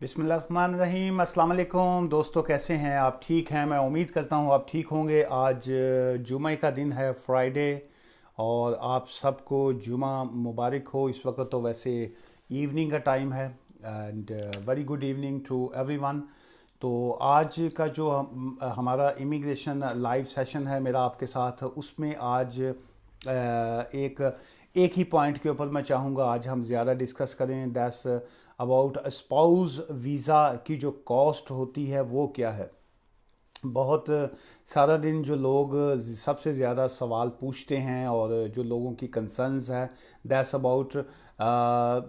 बिस्मिल्लाहिर्रहमानिर्रहीम। अस्सलाम वालेकुम दोस्तों, कैसे हैं आप? ठीक हैं? मैं उम्मीद करता हूँ आप ठीक होंगे। आज जुमे का दिन है, फ्राइडे, और आप सबको जुमा मुबारक हो। इस वक्त तो वैसे इवनिंग का टाइम है, and very good evening to everyone. तो आज का जो हमारा इमिग्रेशन लाइव सेशन है मेरा आपके साथ, उसमें आज एक एक ही पॉइंट के ऊपर मैं चाहूँगा आज हम ज़्यादा डिस्कस करें। दैट्स अबाउट स्पाउस वीज़ा की जो कॉस्ट होती है वो क्या है। बहुत सारा दिन जो लोग सबसे ज़्यादा सवाल पूछते हैं और जो लोगों की कंसर्न्स है, that's about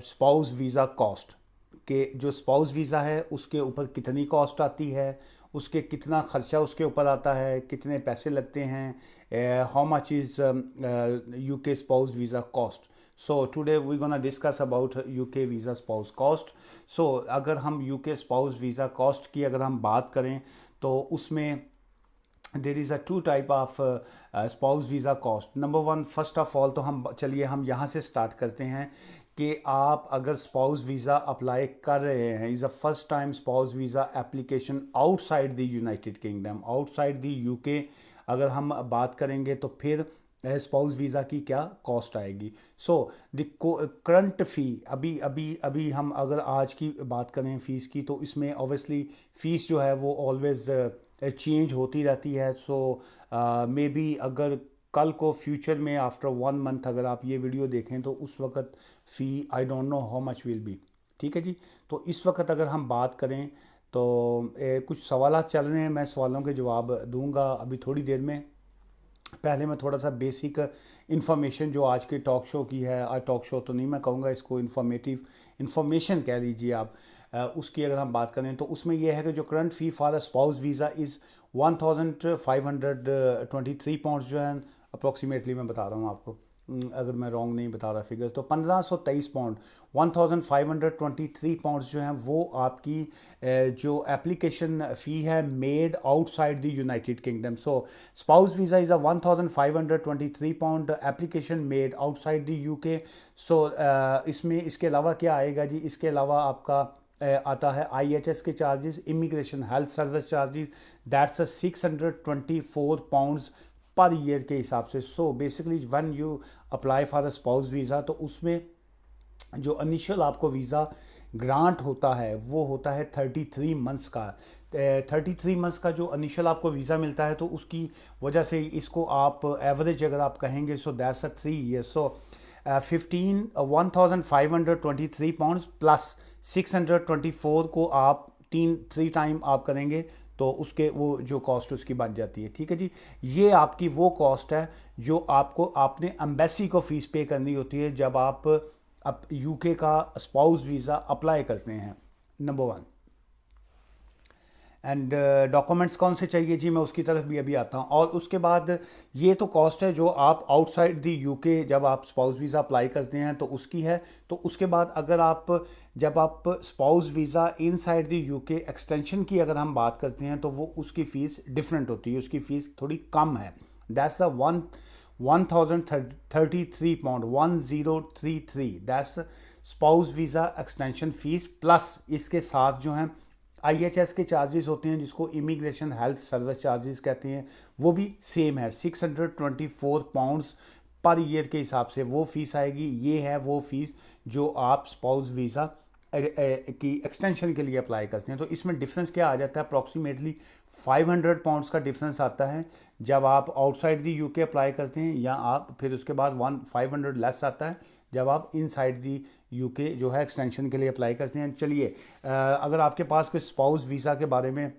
spouse visa cost. कि जो स्पाउस वीज़ा है उसके ऊपर कितनी कॉस्ट आती है, उसके कितना ख़र्चा उसके ऊपर आता है, कितने पैसे लगते हैं, how much is UK spouse visa cost. So today we gonna discuss about UK visa spouse cost. So अगर हम यूके स्पाउस वीज़ा कॉस्ट की अगर हम बात करें तो उसमें there is a two type of spouse visa cost. Number one, first of all तो हम यहाँ से स्टार्ट करते हैं कि आप अगर स्पाउस वीज़ा अप्लाई कर रहे हैं, is a first time spouse visa application outside the United kingdom, outside the UK अगर हम बात करेंगे तो फिर स्पाउस वीज़ा की क्या कॉस्ट आएगी। सो द करंट फ़ी, अभी अभी अभी हम अगर आज की बात करें फ़ीस की, तो इसमें ऑब्वियसली फ़ीस जो है वो ऑलवेज़ चेंज होती रहती है। सो मे बी अगर कल को फ्यूचर में आफ्टर 1 मंथ अगर आप ये वीडियो देखें तो उस वक्त fee I don't know how much will be. ठीक है जी। तो इस वक्त अगर हम बात करें तो कुछ सवाल चल रहे हैं, मैं सवालों के जवाब दूंगा अभी थोड़ी देर में। पहले मैं थोड़ा सा बेसिक इन्फॉर्मेशन जो आज के टॉक शो की है, आज टॉक शो तो नहीं मैं कहूँगा इसको, इन्फॉर्मेटिव इन्फॉर्मेशन कह लीजिए आप, उसकी अगर हम बात करें तो उसमें यह है कि जो current fee for spouse visa is 1523 pound जो है अप्रॉक्सीमेटली, मैं बता रहा हूँ आपको, अगर मैं रॉन्ग नहीं बता रहा फिगर, तो 1523 पाउंड, 1523 पाउंड जो हैं वो आपकी जो एप्लीकेशन फ़ी है made outside the United Kingdom. So spouse visa is a 1523 pound application made outside the UK. So इसमें इसके अलावा क्या आएगा जी, इसके अलावा आपका आता है IHS के charges, immigration health service charges, that's 624 pounds per year के हिसाब से। So basically when you apply for a spouse visa तो उसमें जो इनिशियल आपको वीज़ा ग्रांट होता है वो होता है 33 मंथ्स का। 33 मंथ्स का जो इनिशियल आपको वीज़ा मिलता है, तो उसकी वजह से इसको आप एवरेज अगर आप कहेंगे so that's 3 years. So 1523 pound plus 624 को आप थ्री टाइम आप करेंगे तो उसके वो जो कॉस्ट उसकी बन जाती है। ठीक है जी। ये आपकी वो कॉस्ट है जो आपको आपने एम्बेसी को फीस पे करनी होती है जब आप यूके का स्पाउस वीज़ा अप्लाई करते हैं। Number one. एंड डॉक्यूमेंट्स कौन से चाहिए जी, मैं उसकी तरफ भी अभी आता हूँ। और उसके बाद ये तो कॉस्ट है जो आप आउटसाइड द यूके जब आप स्पाउस वीज़ा अप्लाई करते हैं तो उसकी है। तो उसके बाद अगर आप जब आप spouse visa inside the UK extension की अगर हम बात करते हैं तो वो उसकी फ़ीस डिफरेंट होती है, उसकी फ़ीस थोड़ी कम है। That's the 1033 pound 1033, that's spouse visa extension fees, plus इसके साथ जो हैं IHS के चार्जेस होते हैं जिसको इमिग्रेशन हेल्थ सर्विस चार्जेस कहते हैं, वो भी सेम है 624 पाउंड्स पर ईयर के हिसाब से वो फीस आएगी। ये है वो फीस जो आप स्पाउस वीज़ा की एक्सटेंशन के लिए अप्लाई करते हैं। तो इसमें डिफरेंस क्या आ जाता है, अप्रॉक्सीमेटली 500 पाउंड्स का डिफरेंस आता है जब आप आउटसाइड दी यूके अप्लाई करते हैं, या आप फिर उसके बाद 500 लेस आता है जब आप इनसाइड दी यूके जो है एक्सटेंशन के लिए अप्लाई करते हैं। चलिए, अगर आपके पास कोई स्पाउस वीज़ा के बारे में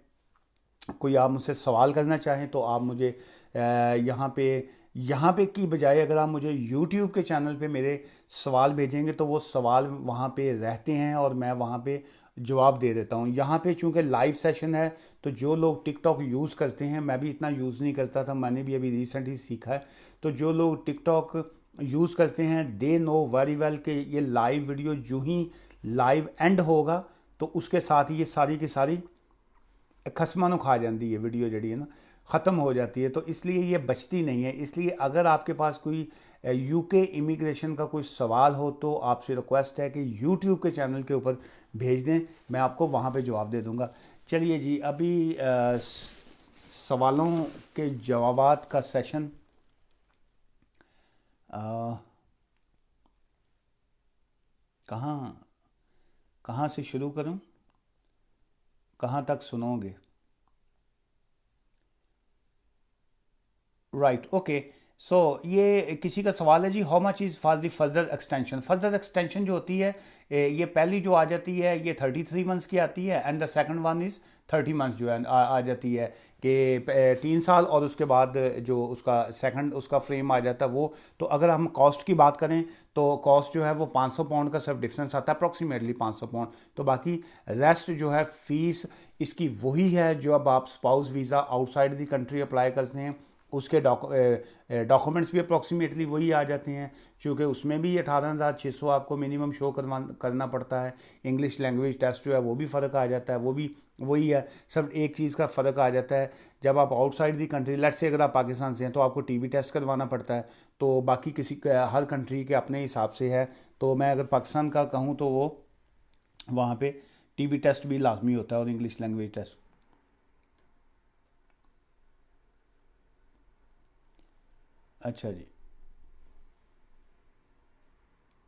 कोई आप मुझसे सवाल करना चाहें तो आप मुझे यहाँ पे की बजाय अगर आप मुझे YouTube के चैनल पे मेरे सवाल भेजेंगे तो वो सवाल वहाँ पे रहते हैं और मैं वहाँ पे जवाब दे देता हूँ। यहाँ पे चूँकि लाइव सेशन है तो जो लोग टिकटॉक यूज़ करते हैं, मैं भी इतना यूज़ नहीं करता था, मैंने भी अभी रिसेंट ही सीखा है, तो जो लोग टिकटॉक यूज़ करते हैं दे नो वेरी वेल कि ये लाइव वीडियो जो ही लाइव एंड होगा तो उसके साथ ही ये सारी की सारी खसमानो खा जाती है, वीडियो जड़ी है ना ख़त्म हो जाती है, तो इसलिए ये बचती नहीं है। इसलिए अगर आपके पास कोई यूके इमिग्रेशन का कोई सवाल हो तो आपसे रिक्वेस्ट है कि यूट्यूब के चैनल के ऊपर भेज दें, मैं आपको वहाँ पे जवाब दे दूँगा। चलिए जी, अभी सवालों के जवाबात का सेशन कहाँ कहाँ से शुरू करूँ, कहाँ तक सुनोगे? Right, okay. सो ये किसी का सवाल है जी, how much is for the further extension. Further extension जो होती है, ये पहली जो आ जाती है ये 33 मंथ्स की आती है, and the second one is 30 months जो है आ जाती है कि 3 साल, और उसके बाद जो उसका सेकंड उसका फ्रेम आ जाता है वो। तो अगर हम कॉस्ट की बात करें तो कॉस्ट जो है वो 500 पाउंड का सिर्फ डिफरेंस आता है, अप्रॉक्सीमेटली 500 पाउंड। तो बाकी रेस्ट जो है फीस इसकी वही है जो अब आप spouse visa outside the country apply करते हैं उसके डॉक्यूमेंट्स भी अप्रॉक्सीमेटली वही आ जाते हैं, क्योंकि उसमें भी 18,600 आपको मिनिमम शो करना पड़ता है। इंग्लिश लैंग्वेज टेस्ट जो है वो भी फ़र्क आ जाता है, वो भी वही है। सब एक चीज़ का फ़र्क आ जाता है, जब आप outside the country, let's say अगर आप पाकिस्तान से हैं तो आपको टीबी टेस्ट करवाना पड़ता है। तो बाकी हर कंट्री के अपने हिसाब से है। तो मैं अगर पाकिस्तान का कहूँ तो वो वहाँ पे टीबी टेस्ट भी लाजमी होता है और इंग्लिश लैंग्वेज टेस्ट। अच्छा जी,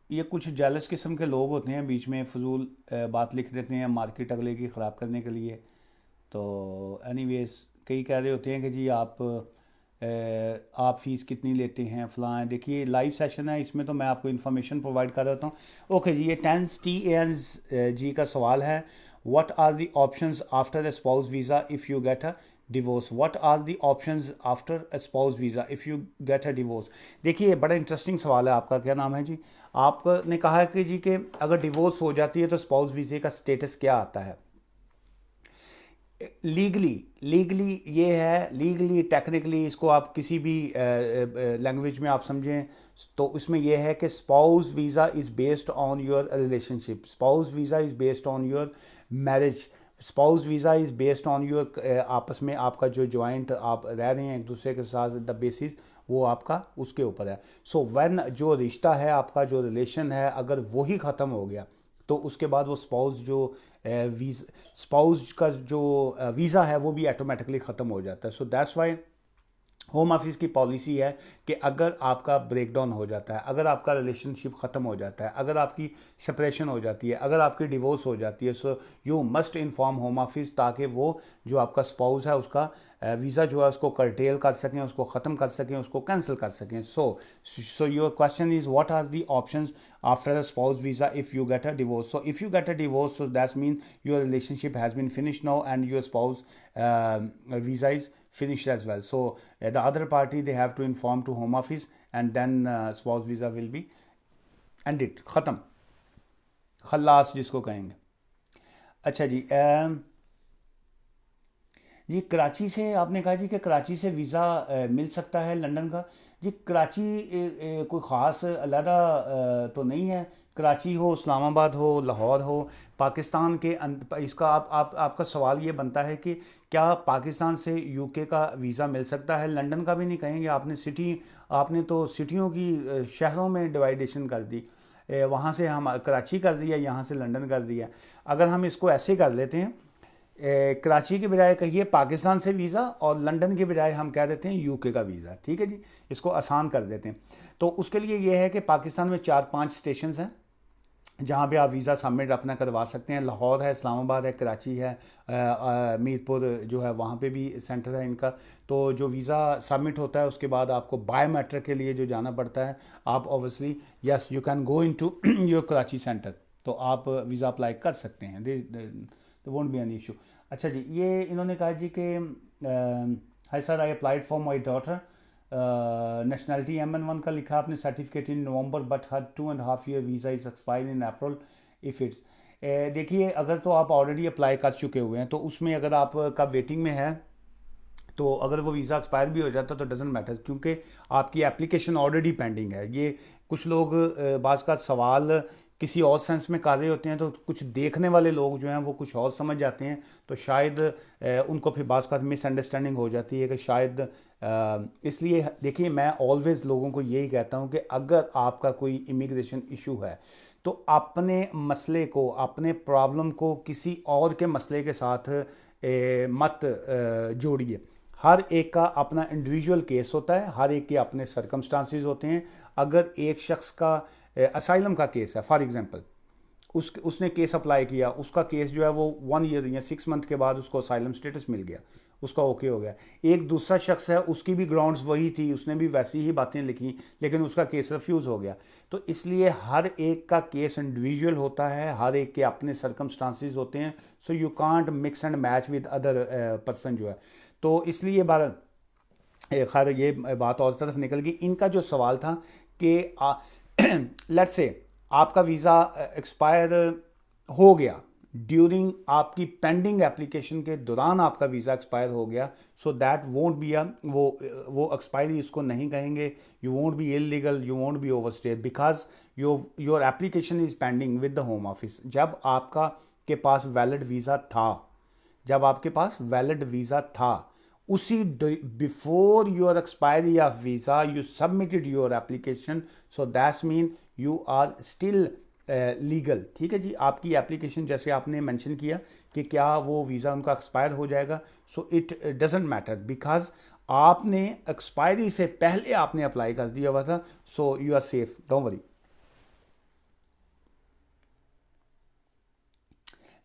ये कुछ जेलस किस्म के लोग होते हैं, बीच में फजूल बात लिख देते हैं मार्केट अगले की ख़राब करने के लिए। तो एनीवेज, कई कह रहे होते हैं कि जी आप फ़ीस कितनी लेते हैं फ़लाँ। देखिए लाइव सेशन है, इसमें तो मैं आपको इन्फॉर्मेशन प्रोवाइड कर देता हूँ। ओके जी, ये टेंस टी एन जी का सवाल है, what are the options after the spouse visa if you get a divorce. What are the options after a spouse visa if you get a divorce. देखिए बड़ा interesting सवाल है। आपका क्या नाम है जी? आपने कहा है कि जी कि अगर डिवोर्स हो जाती है तो स्पाउस वीज़े का स्टेटस क्या आता है। लीगली लीगली ये है, लीगली टेक्निकली इसको आप किसी भी लैंग्वेज में आप समझें तो इसमें यह है कि spouse visa is based on your relationship, spouse visa is based on your marriage, spouse visa is based on your आपस में आपका जो जॉइंट आप रह रहे हैं एक दूसरे के साथ द बेसिस, वो आपका उसके ऊपर है। सो व्हेन जो रिश्ता है आपका जो रिलेशन है अगर वही ख़त्म हो गया तो उसके बाद वो स्पाउस जो वीज़ स्पाउस का जो वीज़ा है वो भी ऑटोमेटिकली ख़त्म हो जाता है। So that's why home office की पॉलिसी है कि अगर आपका ब्रेकडाउन हो जाता है, अगर आपका रिलेशनशिप ख़त्म हो जाता है, अगर आपकी सेपरेशन हो जाती है, अगर आपकी डिवोर्स हो जाती है, सो you must inform home office, ताकि वो जो आपका स्पाउस है उसका वीज़ा जो है उसको कर्टेल कर सकें, उसको ख़त्म कर सकें, उसको कैंसिल कर सकें। So your question is what are the options after the spouse visa if you get a divorce. So if you get a divorce, so that's mean your relationship has been finished now and your spouse visa is finished as well. So the other party they have to inform to home office and then spouse visa will be ended, ख़त्म, खल्लास जिसको कहेंगे। अच्छा जी, जी कराची से आपने कहा जी कि कराची से वीज़ा मिल सकता है लंदन का। जी कराची कोई ख़ास अलहदा तो नहीं है। कराची हो, इस्लामाबाद हो, लाहौर हो, पाकिस्तान के इसका आपका सवाल ये बनता है कि क्या पाकिस्तान से यूके का वीज़ा मिल सकता है। लंदन का भी नहीं कहेंगे, आपने तो सिटियों की शहरों में डिवाइडेशन कर दी, वहाँ से हम कराची कर दिया, यहाँ से लंदन कर दिया। अगर हम इसको ऐसे कर लेते हैं, कराची के बजाय कहिए पाकिस्तान से वीज़ा, और लंदन के बजाय हम कह देते हैं यूके का वीज़ा, ठीक है जी, इसको आसान कर देते हैं। तो उसके लिए ये है कि पाकिस्तान में 4-5 स्टेशन हैं जहाँ पे आप वीज़ा सबमिट अपना करवा सकते हैं। लाहौर है, इस्लामाबाद है, कराची है, मीरपुर जो है वहाँ पे भी सेंटर है इनका। तो जो वीज़ा सबमिट होता है उसके बाद आपको बायोमेट्रिक के लिए जो जाना पड़ता है, आप obviously yes you can go into your Karachi centre, तो आप वीज़ा अप्लाई कर सकते हैं, they won't be an issue. अच्छा जी, ये इन्होंने कहा जी कि hi sir, I applied for my daughter, nationality MN1 का लिखा आपने, certificate in November but her 2.5 year visa is expire in April if it's. देखिए अगर तो आप ऑलरेडी अप्लाई कर चुके हुए हैं तो उसमें अगर आपका वेटिंग में है तो अगर वो वीज़ा एक्सपायर भी हो जाता तो डजेंट मैटर, क्योंकि आपकी एप्लीकेशन ऑलरेडी पेंडिंग है। ये कुछ लोग बाज़ का सवाल किसी और सेंस में कर रहे होते हैं, तो कुछ देखने वाले लोग जो हैं वो कुछ और समझ जाते हैं, तो शायद उनको फिर बात का मिसअंडरस्टैंडिंग हो जाती है कि शायद इसलिए देखिए, मैं ऑलवेज लोगों को यही कहता हूँ कि अगर आपका कोई इमिग्रेशन इशू है तो अपने मसले को, अपने प्रॉब्लम को किसी और के मसले के साथ मत जोड़िए। हर एक का अपना इंडिविजुअल केस होता है, हर एक के अपने सरकमस्टांसिस होते हैं। अगर एक शख्स का असाइलम का केस है फॉर एग्जांपल, उसने केस अप्लाई किया, उसका केस जो है वो 1 ईयर या 6 मंथ के बाद उसको असाइलम स्टेटस मिल गया, उसका ओके हो गया। एक दूसरा शख्स है, उसकी भी ग्राउंड्स वही थी, उसने भी वैसी ही बातें लिखी, लेकिन उसका केस रिफ्यूज़ हो गया। तो इसलिए हर एक का केस इंडिविजुअल होता है, हर एक के अपने सरकमस्टांसिस होते हैं। So you can't mix and match with other person जो है। तो इसलिए बार खैर ये बात और तरफ निकल गई। इनका जो सवाल था कि लेट्स से आपका वीज़ा एक्सपायर हो गया, ड्यूरिंग आपकी पेंडिंग एप्लीकेशन के दौरान आपका वीज़ा एक्सपायर हो गया, so that won't be a वो एक्सपायरी इसको नहीं कहेंगे। You won't be illegal, you won't be overstayed, because your application is pending with the home office. जब आपका के पास वैलिड वीज़ा था, जब आपके पास वैलिड वीज़ा था, उसी before your expiry of visa you submitted your application, so that's mean you are still legal. ठीक है जी, आपकी एप्लीकेशन जैसे आपने मेंशन किया कि क्या वो वीज़ा उनका एक्सपायर हो जाएगा, so it doesn't matter, because आपने एक्सपायरी से पहले आपने अप्लाई कर दिया हुआ था, so you are safe, don't worry.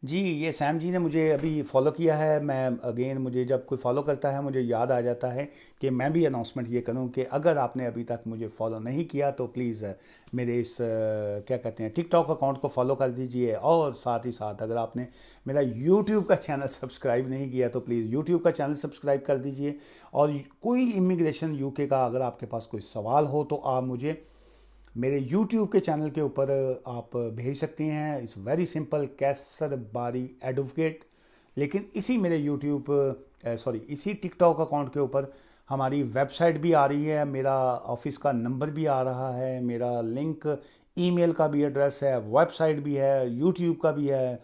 जी, ये सैम जी ने मुझे अभी फॉलो किया है। मैं अगेन, मुझे जब कोई फॉलो करता है मुझे याद आ जाता है कि मैं भी अनाउंसमेंट ये करूं कि अगर आपने अभी तक मुझे फॉलो नहीं किया तो प्लीज़ मेरे इस क्या कहते हैं, टिकटॉक अकाउंट को फॉलो कर दीजिए। और साथ ही साथ अगर आपने मेरा यूट्यूब का चैनल सब्सक्राइब नहीं किया तो प्लीज़ यूट्यूब का चैनल सब्सक्राइब कर दीजिए। और कोई इमिग्रेशन यूके का अगर आपके पास कोई सवाल हो तो आप मुझे मेरे YouTube के चैनल के ऊपर आप भेज सकती हैं। इट्स वेरी सिंपल, कैसर बारी एडवोकेट। लेकिन इसी मेरे YouTube सॉरी इसी टिकटॉक अकाउंट के ऊपर हमारी वेबसाइट भी आ रही है, मेरा ऑफिस का नंबर भी आ रहा है, मेरा लिंक ईमेल का भी एड्रेस है, वेबसाइट भी है, YouTube का भी है,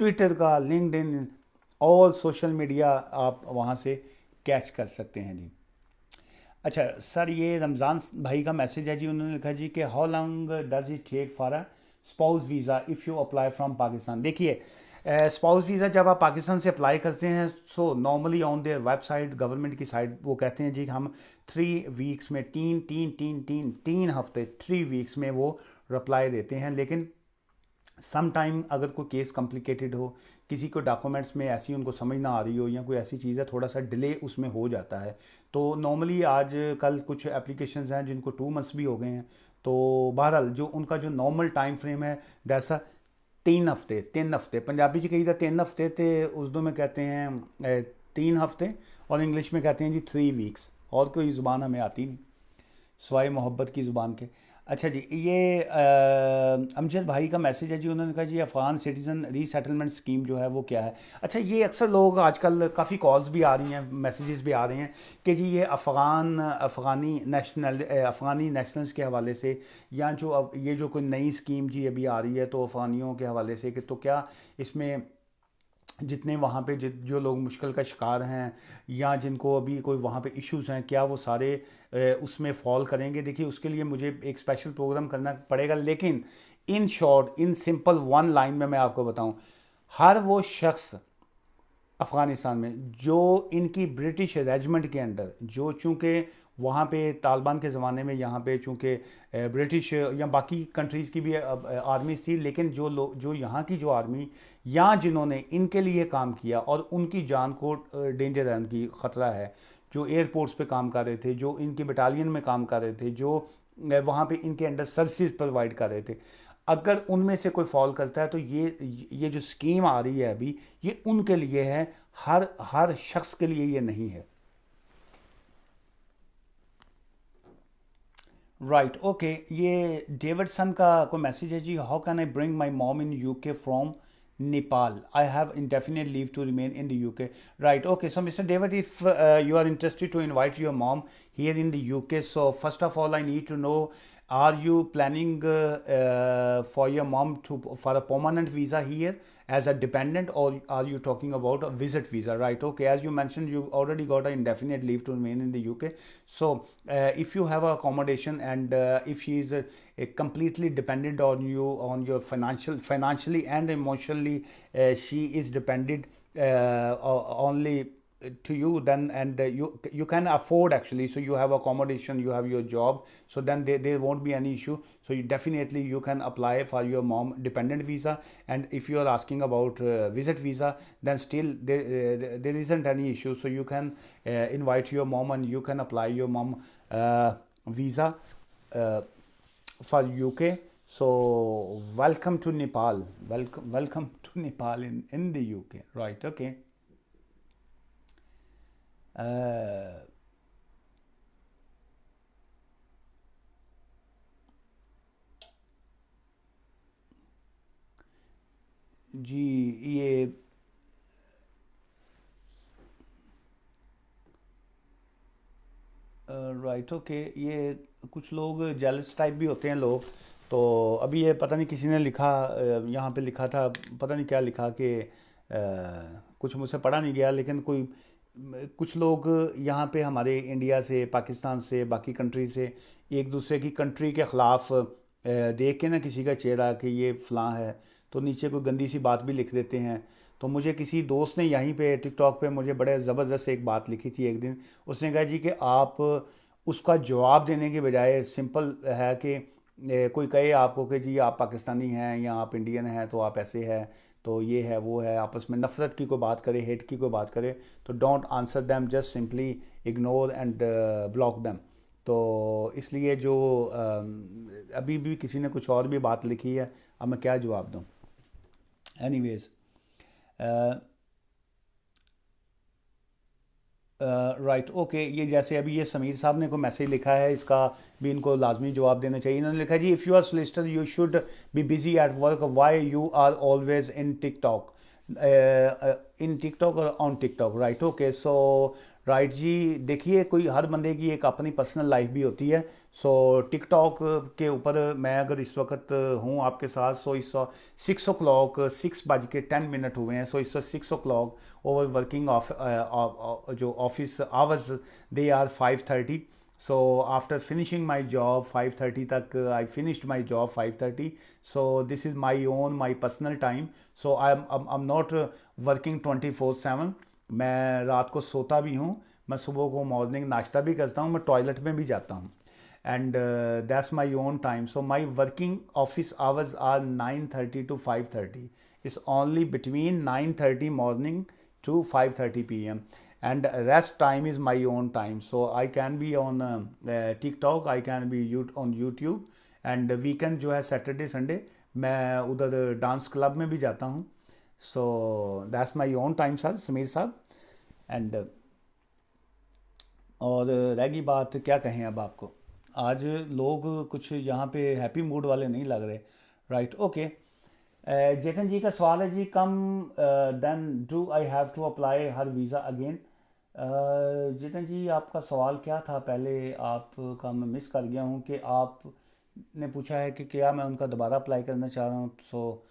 ट्विटर का, लिंक्डइन, ऑल सोशल मीडिया आप वहाँ से कैच कर सकते हैं जी। अच्छा सर, ये रमज़ान भाई का मैसेज है जी। उन्होंने लिखा जी कि how long does it take for a spouse visa if you apply from Pakistan. देखिए, स्पाउस वीज़ा जब आप पाकिस्तान से अप्लाई करते हैं, so normally on their website, government की साइट, वो कहते हैं जी हम 3 वीक्स में, 3 हफ्ते, 3 वीक्स में वो रिप्लाई देते हैं। लेकिन सम टाइम अगर कोई केस कॉम्प्लिकेटेड हो, किसी को डॉक्यूमेंट्स में ऐसी उनको समझ ना आ रही हो, या कोई ऐसी चीज़ है, थोड़ा सा डिले उसमें हो जाता है। तो नॉर्मली आज कल कुछ एप्लीकेशंस हैं जिनको 2 मंथ्स भी हो गए हैं। तो बहरहाल जो उनका जो नॉर्मल टाइम फ्रेम है दैसा 3 हफ्ते, 3 हफ्ते पंजाबी जी कही था, 3 हफ्ते थे, उर्दू में कहते हैं 3 हफ्ते, और इंग्लिश में कहते हैं जी 3 वीक्स। और कोई ज़ुबान हमें आती नहीं सवाए मोहब्बत की ज़ुबान के। अच्छा जी, ये अमजद भाई का मैसेज है जी। उन्होंने कहा जी अफ़गान सिटीज़न रीसेटलमेंट स्कीम जो है वो क्या है। अच्छा, ये अक्सर लोग आजकल काफ़ी कॉल्स भी आ रही हैं, मैसेजेस भी आ रहे हैं कि जी ये अफ़गानी नेशनल्स के हवाले से, या जो अब ये जो कोई नई स्कीम जी अभी आ रही है तो अफ़गानियों के हवाले से, कि तो क्या इसमें जितने वहाँ पे जो लोग मुश्किल का शिकार हैं, या जिनको अभी कोई वहाँ पे इश्यूज हैं, क्या वो सारे उसमें फॉल करेंगे। देखिए, उसके लिए मुझे एक स्पेशल प्रोग्राम करना पड़ेगा, लेकिन in short, in simple one line में मैं आपको बताऊं, हर वो शख्स अफ़गानिस्तान में जो इनकी ब्रिटिश रेजिमेंट के अंडर, जो चूँकि वहाँ पे तालिबान के ज़माने में यहाँ पे चूँकि ब्रिटिश या बाकी कंट्रीज़ की भी आर्मीज थी, लेकिन जो लोग, जो यहाँ की जो आर्मी, या जिन्होंने इनके लिए काम किया और उनकी जान को डेंजर है, उनकी ख़तरा है, जो एयरपोर्ट्स पे काम कर रहे थे, जो इनके बटालियन में काम कर रहे थे, जो वहाँ पे इनके अंडर सर्विसेज प्रोवाइड कर रहे थे, अगर उनमें से कोई फॉल करता है तो ये जो स्कीम आ रही है अभी, ये उनके लिए है, हर हर शख्स के लिए ये नहीं है। Right, okay. ये डेविडसन का कोई मैसेज है जी। How can I bring my mom in UK from Nepal, I have indefinite leave to remain in the UK. Right, okay, so Mr. David, if you are interested to invite your mom here in the UK, so first of all I need to know Are you planning for your mom to for a permanent visa here as a dependent, or are you talking about a visit visa? Right. Okay. As you mentioned, you already got an indefinite leave to remain in the UK. So if you have accommodation and if she is completely dependent on you, on your financially and emotionally, she is dependent only to you, then, and you can afford actually, so you have accommodation, you have your job, so then there won't be any issue. So you definitely you can apply for your mom dependent visa. And if you are asking about visit visa, then still there isn't any issue, so you can invite your mom and you can apply your mom visa uh, for UK. So welcome to Nepal, welcome to Nepal in the UK, right? Okay. uh, जी ये right okay, ये कुछ लोग jealous type भी होते हैं लोग। तो अभी ये पता नहीं किसी ने लिखा, यहाँ पे लिखा था, पता नहीं क्या लिखा कि कुछ मुझसे पढ़ा नहीं गया, लेकिन कोई कुछ लोग यहाँ पे हमारे इंडिया से, पाकिस्तान से, बाकी कंट्री से एक दूसरे की कंट्री के ख़िलाफ़ देख के ना किसी का चेहरा कि ये फ़लाँ है, तो नीचे कोई गंदी सी बात भी लिख देते हैं। तो मुझे किसी दोस्त ने यहीं पे टिकटॉक पे मुझे बड़े ज़बरदस्त एक बात लिखी थी एक दिन। उसने कहा जी कि आप उसका जवाब देने के बजाय सिंपल है कि कोई कहे आपको कि जी आप पाकिस्तानी हैं या आप इंडियन हैं तो आप ऐसे हैं, तो ये है वो है, आपस में नफ़रत की कोई बात करे, हेट की कोई बात करे, तो don't answer them, just simply ignore and block them. तो इसलिए जो अभी भी किसी ने कुछ और भी बात लिखी है, अब मैं क्या जवाब दूँ। एनीवेज, राइट ओके, ये जैसे अभी ये समीर साहब ने कोई मैसेज लिखा है, इसका भी इनको लाजमी जवाब देना चाहिए। इन्होंने लिखा जी, if you are solicitor you should be busy at work, why you are always in TikTok, in TikTok और on TikTok, right okay. So right जी, देखिए कोई हर बंदे की एक अपनी पर्सनल लाइफ भी होती है। सो टिकटॉक के ऊपर मैं अगर इस वक्त हूँ आपके साथ, सो इस 6 o'clock 6:10 हुए हैं, सो इस 6 o'clock ओवर वर्किंग ऑफ जो office hours they are 5:30। so after finishing my job 5:30 तक, I finished my job 5:30, so this is my own my personal time, so I'm not working 24/7। मैं रात को सोता भी हूँ, मैं सुबह को मॉर्निंग नाश्ता भी करता हूँ, मैं टॉयलेट में भी जाता हूँ, and that's my own time, so my working office hours are 9:30 to 5:30, it's only between 9:30 morning to 5:30 p.m. and rest time is my own time, so I can be on TikTok, I can be on YouTube, and weekend जो है Saturday Sunday मैं उधर dance club में भी जाता हूँ। So that's my own time sir Sameer साहब। And और रह गई बात, क्या कहें अब आपको, आज लोग कुछ यहाँ पे हैप्पी मूड वाले नहीं लग रहे, राइट ओके। जेतन जी का सवाल है जी, come then do I have to apply her visa again. Jetan ji आपका सवाल क्या था पहले, आपका मैं मिस कर गया हूँ कि आपने पूछा है कि क्या मैं उनका दोबारा अप्लाई करना चाह रहा हूँ। सो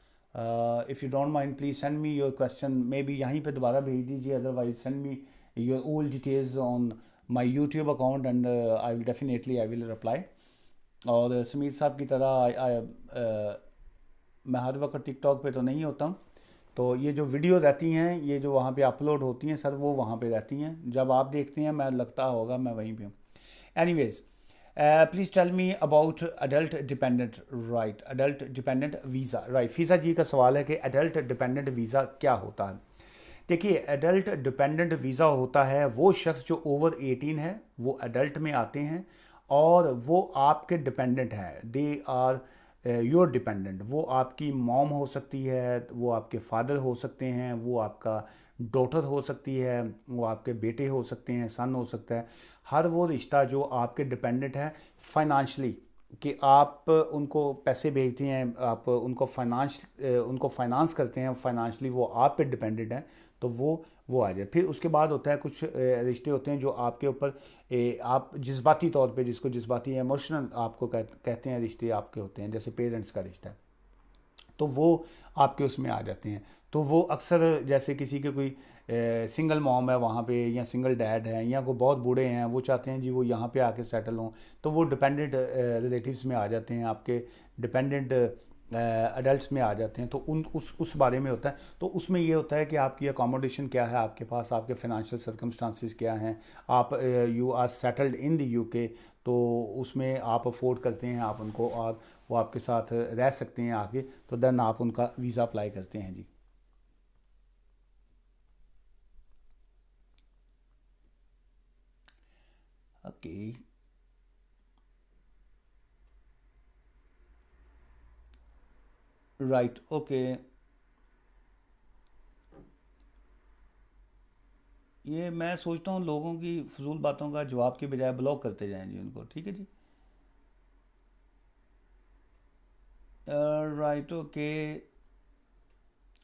if you don't mind please send me your question, may be यहीं पे दोबारा भेज दीजिए, otherwise send me your old details on my YouTube account and I will definitely I will reply. और समीर साहब की तरह मैं हर वक्त टिकटॉक पे तो नहीं होता हूँ, तो ये जो वीडियो रहती हैं, ये जो वहाँ पे अपलोड होती हैं सर, वो वहाँ पे रहती हैं, जब आप देखते हैं मैं लगता होगा मैं वहीं पे हूँ। Anyways, please tell me about adult dependent, right, adult dependent visa, right. Fisa ji का सवाल है कि अडल्ट डिपेंडेंट वीज़ा क्या होता है। देखिए, एडल्ट डिपेंडेंट वीज़ा होता है वो शख्स जो ओवर 18 है, वो एडल्ट में आते हैं और वो आपके डिपेंडेंट हैं, दे आर योर डिपेंडेंट। वो आपकी मॉम हो सकती है, वो आपके फादर हो सकते हैं, वो आपका डॉटर हो सकती है, वो आपके बेटे हो सकते हैं, सन हो सकता है। हर वो रिश्ता जो आपके डिपेंडेंट है फाइनेंशली, कि आप उनको पैसे भेजते हैं, आप उनको फाइनेंस करते हैं, फाइनेंशली वो आप पे डिपेंडेंट हैं, तो वो आ जाए। फिर उसके बाद होता है कुछ रिश्ते होते हैं जो आपके ऊपर आप जज्बाती तौर पे, जिसको जज्बाती इमोशनल आपको कहते हैं, रिश्ते आपके होते हैं, जैसे पेरेंट्स का रिश्ता है, तो वो आपके उसमें आ जाते हैं। तो वो अक्सर जैसे किसी के कोई सिंगल मॉम है वहाँ पे, या सिंगल डैड है, या कोई बहुत बूढ़े हैं, वो चाहते हैं जी वो यहाँ पे आके सेटल हों, तो वो डिपेंडेंट रिलेटिव्स में आ जाते हैं, आपके डिपेंडेंट अडल्ट्स में आ जाते हैं। तो उस बारे में होता है। तो उसमें ये होता है कि आपकी अकोमोडेशन क्या है आपके पास, आपके फाइनेंशियल सर्कमस्टांसिस क्या हैं, आप you are settled in the UK, तो उसमें आप अफोर्ड करते हैं आप उनको, और वो आपके साथ रह सकते हैं आगे, तो देन आप उनका वीज़ा अप्लाई करते हैं जी। ओके। Right, okay. ये मैं सोचता हूँ लोगों की फजूल बातों का जवाब के बजाय ब्लॉक करते जाएं जी उनको, ठीक है जी। Right, okay.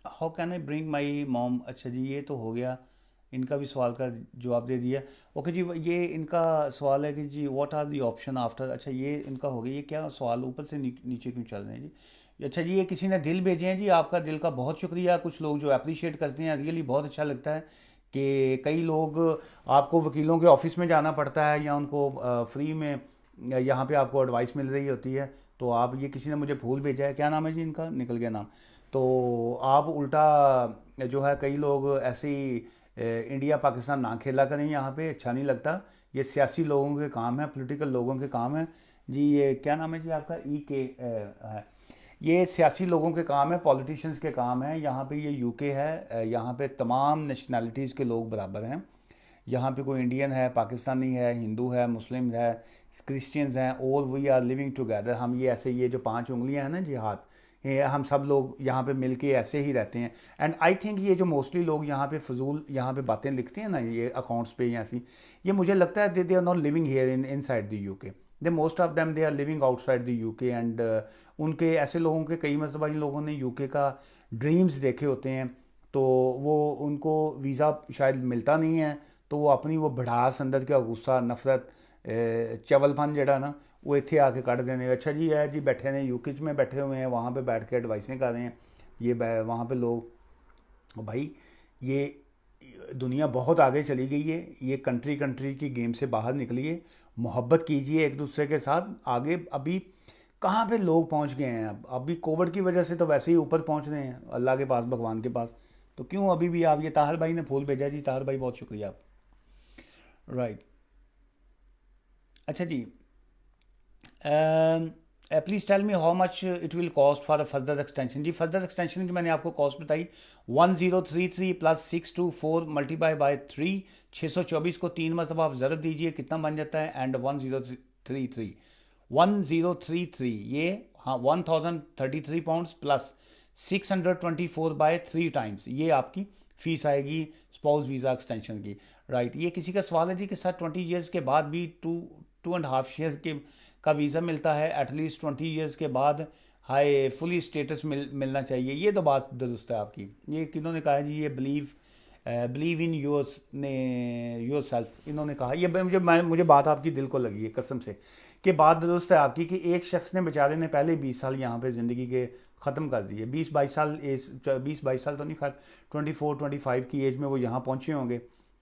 How can I bring my mom, अच्छा जी ये तो हो गया, इनका भी सवाल का जवाब दे दिया। ओके जी, ये इनका सवाल है कि जी what are the option after, अच्छा ये इनका हो गया। ये क्या सवाल ऊपर से नीचे क्यों चल रहे हैं जी। अच्छा जी, ये किसी ने दिल भेजे हैं जी, आपका दिल का बहुत शुक्रिया। कुछ लोग जो अप्रिशिएट करते हैं, रियली बहुत अच्छा लगता है कि कई लोग, आपको वकीलों के ऑफिस में जाना पड़ता है, या उनको फ्री में यहाँ पे आपको एडवाइस मिल रही होती है, तो आप, ये किसी ने मुझे फूल भेजा है, क्या नाम है जी इनका, निकल गया नाम। तो आप उल्टा जो है, कई लोग ऐसे ही इंडिया पाकिस्तान ना खेला करें, यहाँ पे अच्छा नहीं लगता। ये सियासी लोगों के काम है, पॉलिटिकल लोगों के काम है जी। ये क्या नाम है जी आपका, है। ये सियासी लोगों के काम है, पॉलिटिशियंस के काम है। यहाँ पे ये यूके है, यहाँ पे तमाम नेशनैलिटीज़ के लोग बराबर हैं। यहाँ पे कोई इंडियन है, पाकिस्तानी है, हिंदू है, मुस्लिम है, क्रिश्चियंस हैं, all we are living together. हम ये ऐसे, ये जो 5 उंगलियां हैं ना जी हाथ, ये हम सब लोग यहाँ पे मिलके ऐसे ही रहते हैं। एंड आई थिंक ये जो मोस्टली लोग यहाँ पे फजूल यहाँ पे बातें लिखते हैं ना, ये अकाउंट्स पे या ऐसी, ये मुझे लगता है they are not living here inside the UK. They most of them they are living outside the UK. And उनके, ऐसे लोगों के कई मरतबा इन लोगों ने यूके का ड्रीम्स देखे होते हैं, तो वो उनको वीज़ा शायद मिलता नहीं है, तो वो अपनी वो भड़ास अंदर का गुस्सा, नफरत, चवलपन जड़ा ना, वो इतने आके कट देने। अच्छा जी है जी, बैठे ने यूके में बैठे हुए हैं, वहाँ पे बैठ के एडवाइसें कर रहे हैं, ये वहाँ पे लोग, भाई ये दुनिया बहुत आगे चली गई है, ये कंट्री कंट्री की गेम से बाहर निकलिए, मोहब्बत कीजिए एक दूसरे के साथ आगे। अभी कहाँ पे लोग पहुँच गए हैं, अब अभी कोविड की वजह से तो वैसे ही ऊपर पहुँच रहे हैं अल्लाह के पास, भगवान के पास। तो क्यों अभी भी आप, ये ताहर भाई ने फूल भेजा जी, ताहर भाई बहुत शुक्रिया आप। राइट। अच्छा जी, please tell me how much it will cost for a further extension जी। फर्दर एक्सटेंशन की मैंने आपको कॉस्ट बताई, 1033 प्लस 624 मल्टीप्लाई बाय 3, 624 को 3 मरतबा आप ज़रब दीजिए, कितना बन जाता है, एंड 1033 ये, हाँ, £1033 प्लस 624/3 ये आपकी फ़ीस आएगी स्पाउस वीज़ा एक्सटेंशन की। राइट, ये किसी का सवाल है जी कि सर 20 ईयर्स के बाद भी 2.5 ईयर्स के का वीज़ा मिलता है, एटलीस्ट 20 ईयर्स के बाद हाई फुली स्टेटस मिलना चाहिए। ये तो बात दुरुस्त है आपकी। ये किन्होंने कहा है जी, ये बिलीव इन योर्स ने योर सेल्फ, इन्होंने कहा। ये मुझे बात आपकी दिल को लगी है कसम से, कि बात दुरुस्त है आपकी, कि एक शख्स ने बेचारे ने पहले 20 साल यहाँ पे ज़िंदगी के ख़त्म कर दिए। 20-22 साल, 20-22 साल तो नहीं, खैर 24-25 की एज में वो यहाँ पहुँचे होंगे।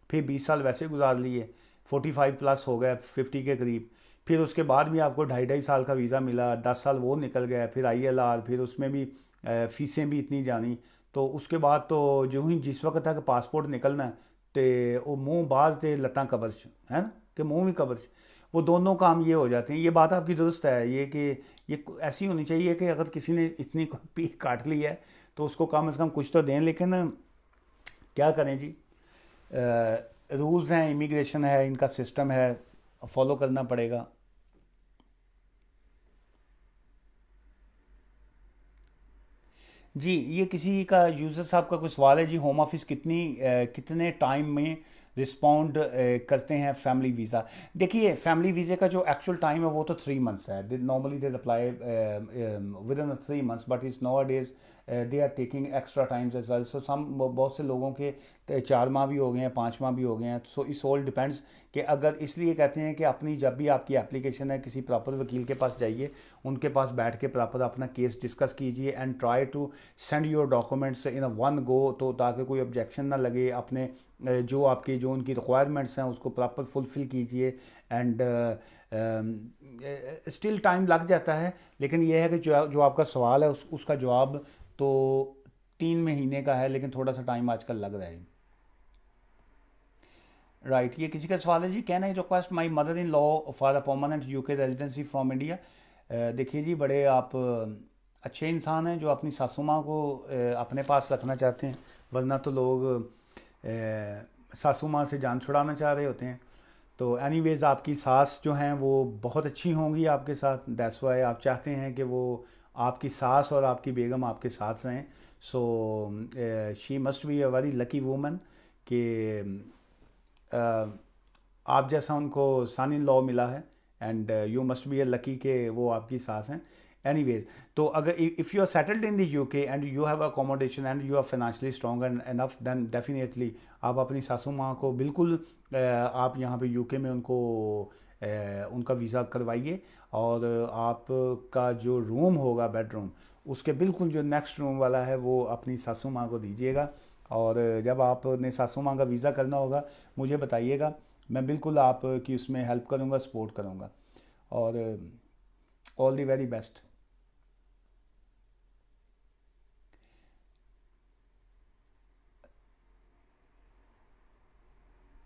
फिर 20 साल वैसे गुजार लिए, 45 प्लस हो गए, 50 के करीब। फिर उसके बाद भी आपको 2.5-2.5 साल का वीज़ा मिला, 10 साल वो निकल गया, फिर ILR, फिर उसमें भी फ़ीसें भी इतनी जानी। तो उसके बाद तो जो ही जिस वक्त तक पासपोर्ट निकलना है, तो वो मुंह बाज ते लत्तां कबर च, है ना, कि मुंह भी कबर च, वो दोनों काम ये हो जाते हैं। ये बात आपकी दुरुस्त है, ये कि ये ऐसी होनी चाहिए कि अगर किसी ने इतनी पीक काट ली है, तो उसको कम से कम कुछ तो दें। लेकिन क्या करें जी, रूल्स हैं, इमिग्रेशन है, इनका सिस्टम है, फॉलो करना पड़ेगा। जी, ये किसी का यूज़र साहब का कोई सवाल है जी, होम ऑफिस कितने टाइम में रिस्पॉन्ड करते हैं फैमिली वीज़ा। देखिए, फैमिली वीज़े का जो एक्चुअल टाइम है वो तो 3 मंथ्स है। Normally they apply within 3 months, but is no days they are taking extra times as well. So some बहुत से लोगों के 4 माह भी हो गए हैं, 5 माह भी हो गए हैं। सो इस ऑल डिपेंड्स कि अगर इसलिए कहते हैं कि अपनी जब भी आपकी एप्लीकेशन है किसी प्रॉपर वकील के पास जाइए, उनके पास बैठ के प्रॉपर अपना केस डिस्कस कीजिए and try to send your documents in a one go, तो ताकि कोई ऑब्जेक्शन ना लगे। अपने जो उनकी रिक्वायरमेंट्स हैं उसको प्रॉपर फुलफ़िल कीजिए। एंड स्टिल टाइम लग जाता है, लेकिन यह है कि जो आपका सवाल है उसका जवाब तो 3 महीने का है, लेकिन थोड़ा सा टाइम आजकल लग रहा है। राइट, ये किसी का सवाल है जी, can I request my mother in law for a permanent UK residency from India. देखिए जी, बड़े आप अच्छे इंसान हैं जो अपनी सासू माँ को अपने पास रखना चाहते हैं, वरना तो लोग सासू माँ से जान छुड़ाना चाह रहे होते हैं। तो एनीवेज आपकी सास जो हैं वो बहुत अच्छी होंगी आपके साथ, दैट्स वाई आप चाहते हैं कि वो आपकी सास और आपकी बेगम आपके साथ रहें। So she must be a very lucky woman कि आप जैसा उनको सन इन लॉ मिला है। And you must be a lucky के वो आपकी सास हैं। एनीवेज, तो अगर if you are settled in the UK and you have accommodation and you are financially strong and enough, then definitely आप अपनी सासू माँ को बिल्कुल आप यहाँ पे यूके में उनको उनका वीज़ा करवाइए। और आपका जो रूम होगा, बेडरूम, उसके बिल्कुल जो नेक्स्ट रूम वाला है वो अपनी सासू माँ को दीजिएगा। और जब आपने सासू माँ का वीज़ा करना होगा मुझे बताइएगा, मैं बिल्कुल आपकी उसमें हेल्प करूँगा, सपोर्ट करूँगा। और ऑल दी वेरी बेस्ट।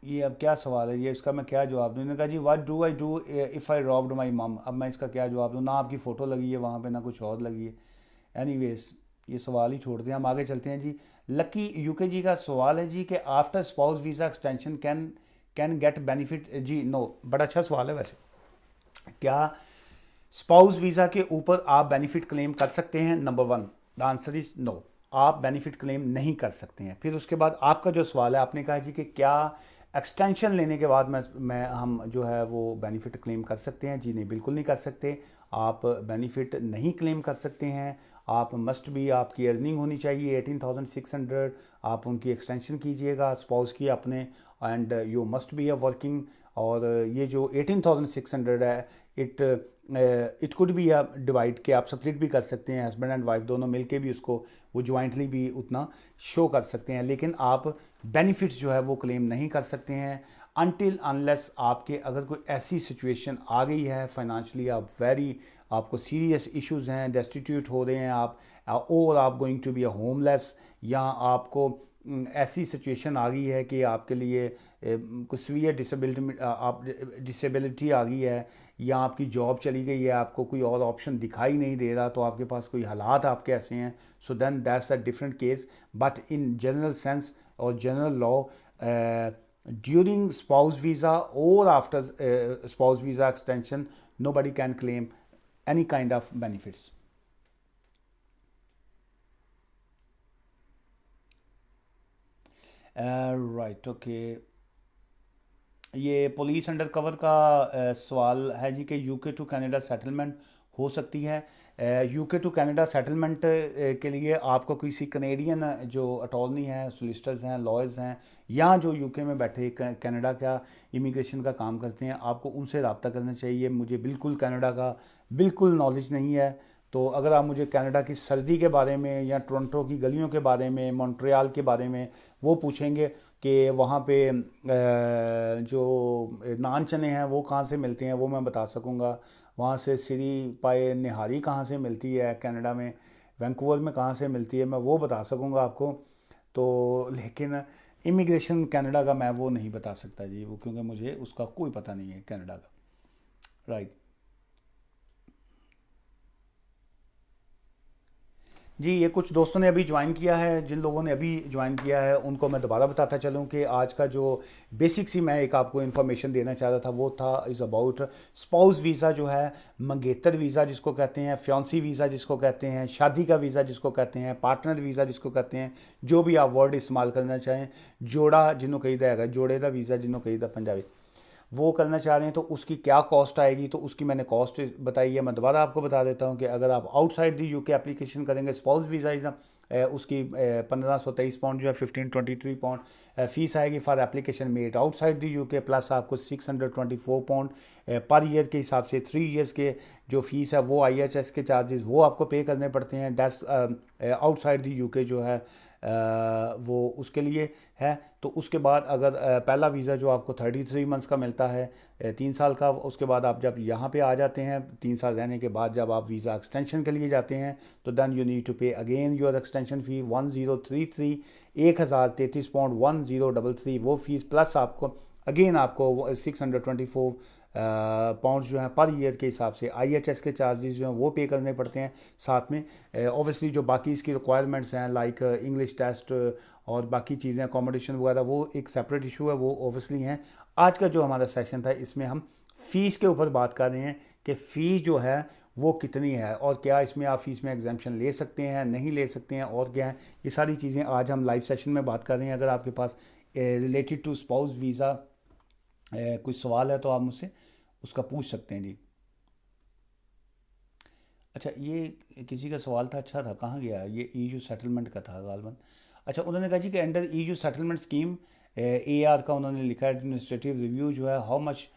ये अब क्या सवाल है, ये इसका मैं क्या जवाब दूँ। इन्होंने कहा जी, what do I do if I robbed my mum. अब मैं इसका क्या जवाब दूँ, ना आपकी फ़ोटो लगी है वहाँ पे ना कुछ और लगी है। एनीवेज, ये सवाल ही छोड़ दें, हम आगे चलते हैं जी। लकी यूके जी का सवाल है जी कि after spouse visa extension can can get benefit. जी नो, बड़ा अच्छा सवाल है वैसे। क्या स्पाउस वीज़ा के ऊपर आप बेनिफिट क्लेम कर सकते हैं? Number one, the answer is no, आप बेनिफिट क्लेम नहीं कर सकते हैं। फिर उसके बाद आपका जो सवाल है, आपने कहा जी कि क्या एक्सटेंशन लेने के बाद मैं हम जो है वो बेनिफिट क्लेम कर सकते हैं? जी नहीं, बिल्कुल नहीं कर सकते। आप बेनिफिट नहीं क्लेम कर सकते हैं। आप मस्ट भी, आपकी अर्निंग होनी चाहिए 18,600, आप उनकी एक्सटेंशन कीजिएगा स्पाउस की अपने, and you must be a working. और ये जो 18,600 है, it it could be a divide, के आप स्प्लिट भी कर सकते हैं, हस्बैंड एंड वाइफ दोनों मिलके भी उसको वो ज्वाइंटली भी उतना शो कर सकते हैं। लेकिन आप बेनिफिट्स जो है वो क्लेम नहीं कर सकते हैं अनटिल अनलेस आपके अगर कोई ऐसी सिचुएशन आ गई है फाइनेंशियली, आप वेरी, आपको सीरियस इश्यूज हैं, डेस्टिट्यूट हो रहे हैं आप, और आप going to be a homeless, या आपको ऐसी सिचुएशन आ गई है कि आपके लिए कुछ सीवियर डिसेबिलिटी, आप डिसेबिलिटी आ गई है, या आपकी जॉब चली गई है, आपको कोई और ऑप्शन दिखाई नहीं दे रहा, तो आपके पास कोई हालात आपके ऐसे हैं, so then that's a different case. But in general sense और general law, during spouse visa और after spouse visa extension, nobody can claim any kind of benefits. Right, okay. ये पुलिस अंडर कवर का सवाल है जी कि UK to Canada settlement हो सकती है। यूके टू कनाडा सेटलमेंट के लिए आपको किसी कनेडियन जो अटॉर्नी हैं, सोलिसिटर्स हैं, लॉयर्स हैं, या जो यूके में बैठे कनाडा का इमिग्रेशन का काम करते हैं, आपको उनसे रब्ता करना चाहिए। मुझे बिल्कुल कनाडा का बिल्कुल नॉलेज नहीं है। तो अगर आप मुझे कनाडा की सर्दी के बारे में, या टोरंटो की गलियों के बारे में, मॉन्ट्रियल के बारे में वो पूछेंगे कि वहाँ पे जो नान चने हैं वो कहाँ से मिलते हैं, वो मैं बता सकूँगा। वहाँ से सिरी पाए निहारी कहाँ से मिलती है कनाडा में, वैंकूवर में कहाँ से मिलती है, मैं वो बता सकूँगा आपको। तो लेकिन इमिग्रेशन कनाडा का मैं वो नहीं बता सकता जी, वो क्योंकि मुझे उसका कोई पता नहीं है कनाडा का। राइट। जी, ये कुछ दोस्तों ने अभी ज्वाइन किया है। जिन लोगों ने अभी ज्वाइन किया है उनको मैं दोबारा बताता चलूँ कि आज का जो बेसिक सी मैं एक आपको इन्फॉर्मेशन देना चाह रहा था वो था इज़ अबाउट स्पाउस वीज़ा जो है, मंगेतर वीज़ा जिसको कहते हैं, फ्योंसी वीज़ा जिसको कहते हैं, शादी का वीज़ा जिसको कहते हैं, पार्टनर वीज़ा जिसको कहते हैं, जो भी आप वर्ड इस्तेमाल करना चाहें, जोड़ा जिन्हों कही है, जोड़े का वीज़ा जिन्हों कही पंजाबी, वो करना चाह रहे हैं तो उसकी क्या कॉस्ट आएगी। तो उसकी मैंने कॉस्ट बताई है। मैं दोबारा आपको बता देता हूँ कि अगर आप आउटसाइड दी यूके एप्लीकेशन करेंगे स्पाउस वीज़ा उसकी 1523 पाउंड जो है 1523 पाउंड फीस आएगी for application made outside the UK, plus आपको 624 पाउंड पर ईयर के हिसाब से 3 ईयर्स के जो फीस है वो IHS के चार्जेस वो आपको पे करने पड़ते हैं। दैट्स आउटसाइड दी यूके जो है वो उसके लिए है। तो उसके बाद अगर पहला वीज़ा जो आपको 33 मंथ्स का मिलता है, 3 साल का, उसके बाद आप जब यहाँ पे आ जाते हैं 3 साल रहने के बाद जब आप वीज़ा एक्सटेंशन के लिए जाते हैं तो देन यू नीड टू पे again your extension fee 1033 1033 pound 1033 वो फीस, प्लस आपको अगेन आपको 624 पाउंड्स जो हैं पर ईयर के हिसाब से IHS के चार्जेस जो हैं वो पे करने पड़ते हैं। साथ में ऑब्वियसली जो बाकी इसकी रिक्वायरमेंट्स हैं लाइक इंग्लिश टेस्ट और बाकी चीज़ें अकोमोडेशन वगैरह वो एक सेपरेट इशू है, वो ऑब्वियसली हैं। आज का जो हमारा सेशन था इसमें हम फ़ीस के ऊपर बात कर रहे हैं कि फ़ी जो है वो कितनी है और क्या इसमें आप फीस में एग्जाम्पशन ले सकते हैं, नहीं ले सकते हैं, और क्या है, ये सारी चीज़ें आज हम लाइव सेशन में बात कर रहे हैं। अगर आपके पास रिलेटेड टू स्पाउस वीज़ा कोई सवाल है तो आप मुझसे उसका पूछ सकते हैं जी। अच्छा, ये किसी का सवाल था, अच्छा था, कहाँ गया ये? EU सेटलमेंट का था गालबन। अच्छा, उन्होंने कहा जी कि under EU settlement scheme AR का उन्होंने लिखा एडमिनिस्ट्रेटिव रिव्यू जो है how much